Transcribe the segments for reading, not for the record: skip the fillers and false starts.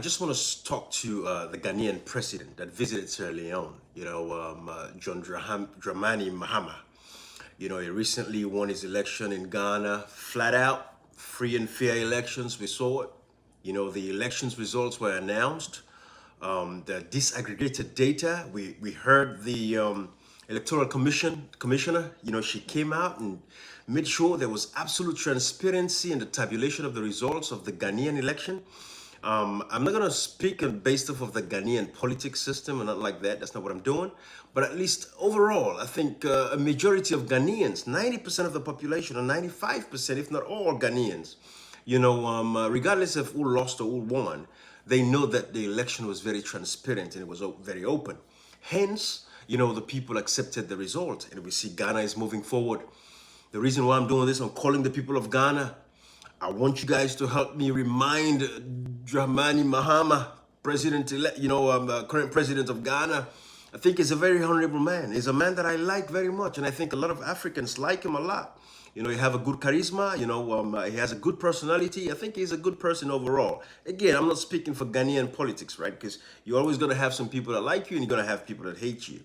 I just want to talk to the Ghanaian president that visited Sierra Leone, John Dramani Mahama. He recently won his election in Ghana, flat out, free and fair elections. We saw it. The elections results were announced. The disaggregated data, we heard the Electoral Commissioner, she came out and made sure there was absolute transparency in the tabulation of the results of the Ghanaian election. I'm not going to speak based off of the Ghanaian politics system and not like that. That's not what I'm doing. But at least overall, I think a majority of Ghanaians, 90% of the population, or 95%, if not all Ghanaians, regardless of who lost or who won, they know that the election was very transparent and it was very open. Hence, the people accepted the result, and we see Ghana is moving forward. The reason why I'm doing this, I'm calling the people of Ghana. I want you guys to help me remind Dramani Mahama, current president of Ghana. I think he's a very honorable man. He's a man that I like very much, and I think a lot of Africans like him a lot. He have a good charisma, he has a good personality. I think he's a good person overall. Again, I'm not speaking for Ghanaian politics, right? Because you're always going to have some people that like you and you're going to have people that hate you.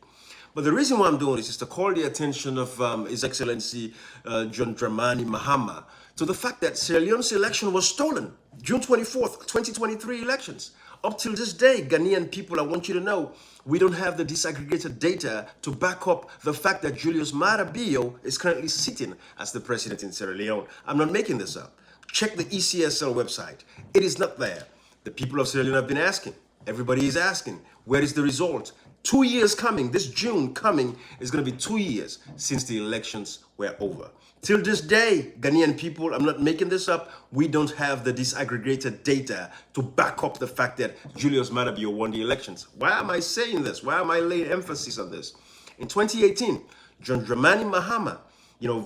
But the reason why I'm doing this is to call the attention of His Excellency John Dramani Mahama to the fact that Sierra Leone's election was stolen. June 24th, 2023 elections. Up till this day, Ghanaian people, I want you to know, we don't have the disaggregated data to back up the fact that Julius Maada Bio is currently sitting as the president in Sierra Leone. I'm not making this up. Check the ECSL website. It is not there. The people of Sierra Leone have been asking. Everybody is asking, where is the result? 2 years coming, this June coming, is going to be 2 years since the elections were over. Till this day, Ghanaian people, I'm not making this up, we don't have the disaggregated data to back up the fact that Julius Maada Bio won the elections. Why am I saying this? Why am I laying emphasis on this? In 2018, John Dramani Mahama,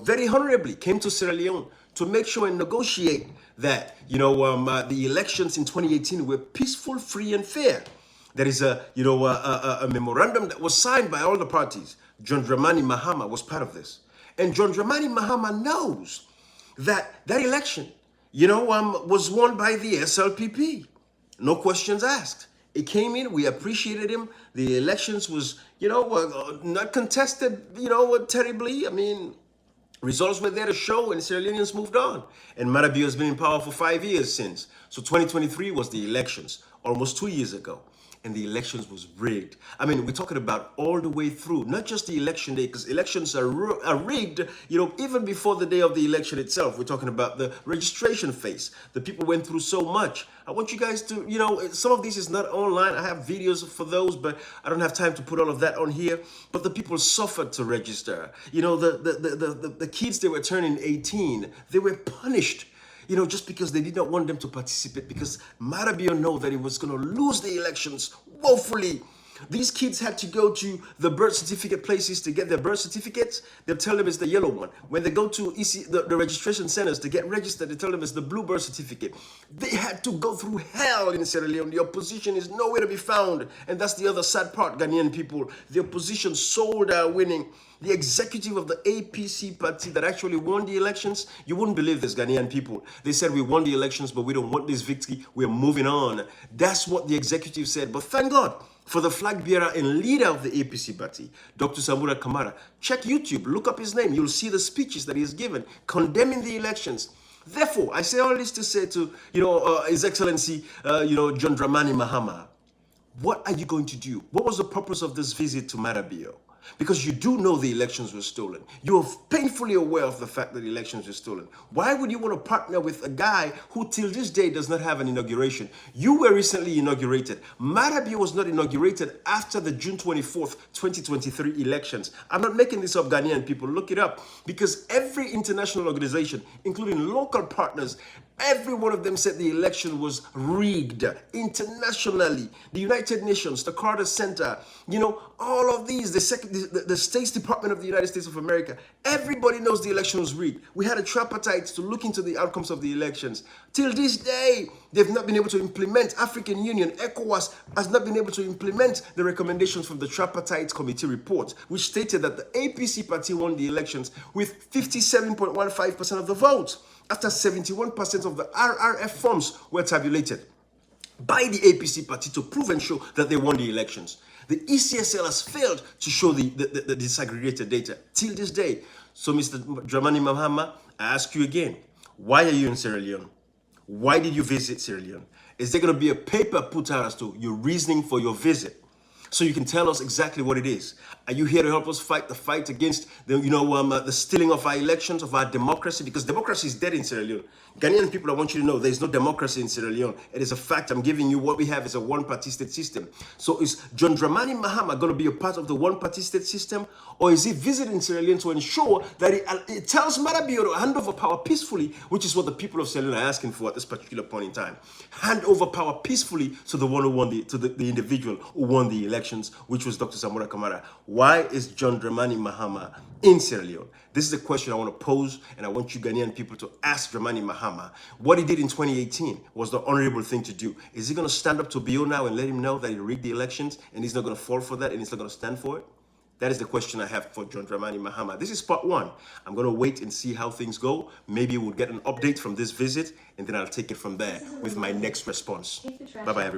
very honorably came to Sierra Leone to make sure and negotiate that, the elections in 2018 were peaceful, free, and fair. There is a memorandum that was signed by all the parties. John Dramani Mahama was part of this. And John Dramani Mahama knows that election, was won by the SLPP. No questions asked. It came in, we appreciated him. The elections was, not contested, terribly. I mean, results were there to show, and Sierra Leoneans moved on. And Maada Bio has been in power for 5 years since. So 2023 was the elections, almost 2 years ago. And the elections was rigged. I mean, we're talking about all the way through, not just the election day, because elections are rigged, even before the day of the election itself. We're talking about the registration phase. The people went through so much. I want you guys to, some of this is not online. I have videos for those, but I don't have time to put all of that on here. But the people suffered to register. The kids, they were turning 18. They were punished. Just because they did not want them to participate, because Maada Bio know that he was going to lose the elections woefully. These kids had to go to the birth certificate places to get their birth certificates. They'll tell them it's the yellow one. When they go to the registration centers to get registered, they tell them it's the blue birth certificate. They had to go through hell in Sierra Leone. The opposition is nowhere to be found. And that's the other sad part, Ghanaian people. The opposition sold our winning. The executive of the APC party that actually won the elections, you wouldn't believe this, Ghanaian people. They said, we won the elections, but we don't want this victory. We're moving on. That's what the executive said. But thank God for the flag bearer and leader of the APC party, Dr. Samura Kamara. Check YouTube, look up his name. You'll see the speeches that he has given condemning the elections. Therefore, I say all this to say to, His Excellency, John Dramani Mahama, what are you going to do? What was the purpose of this visit to Maada Bio? Because you do know the elections were stolen. You are painfully aware of the fact that the elections were stolen. Why would you want to partner with a guy who till this day does not have an inauguration? You were recently inaugurated. Maada Bio was not inaugurated after the June 24th, 2023 elections. I'm not making this up, Ghanaian people. Look it up. Because every international organization, including local partners, every one of them said the election was rigged internationally. The United Nations, the Carter Center, all of these, the States Department of the United States of America, everybody knows the election was rigged. We had a tripartite to look into the outcomes of the elections. Till this day, they've not been able to implement. African Union, ECOWAS, has not been able to implement the recommendations from the tripartite committee report, which stated that the APC party won the elections with 57.15% of the vote, after 71% of the RRF forms were tabulated. by the APC party to prove and show that they won the elections. The ECSL has failed to show the disaggregated data till this day. So, Mr. Dramani Mahama, I ask you again, why are you in Sierra Leone? Why did you visit Sierra Leone? Is there going to be a paper put out as to your reasoning for your visit? So you can tell us exactly what it is. Are you here to help us fight the fight against the stealing of our elections, of our democracy? Because democracy is dead in Sierra Leone. Ghanaian people, I want you to know there is no democracy in Sierra Leone. It is a fact. I'm giving you what we have is a one-party state system. So is John Dramani Mahama going to be a part of the one-party state system? Or is he visiting Sierra Leone to ensure that it tells Marabio to hand over power peacefully, which is what the people of Sierra Leone are asking for at this particular point in time. Hand over power peacefully to the one who won the individual who won the elections, which was Dr. Samora Kamara. Why is John Dramani Mahama in Sierra Leone? This is a question I want to pose, and I want you Ghanaian people to ask Dramani Mahama. What he did in 2018 was the honorable thing to do. Is he going to stand up to Bio now and let him know that he rigged the elections, and he's not going to fall for that, and he's not going to stand for it? That is the question I have for John Dramani Mahama. This is part one. I'm going to wait and see how things go. Maybe we'll get an update from this visit, and then I'll take it from there with my next response. Bye-bye, everybody.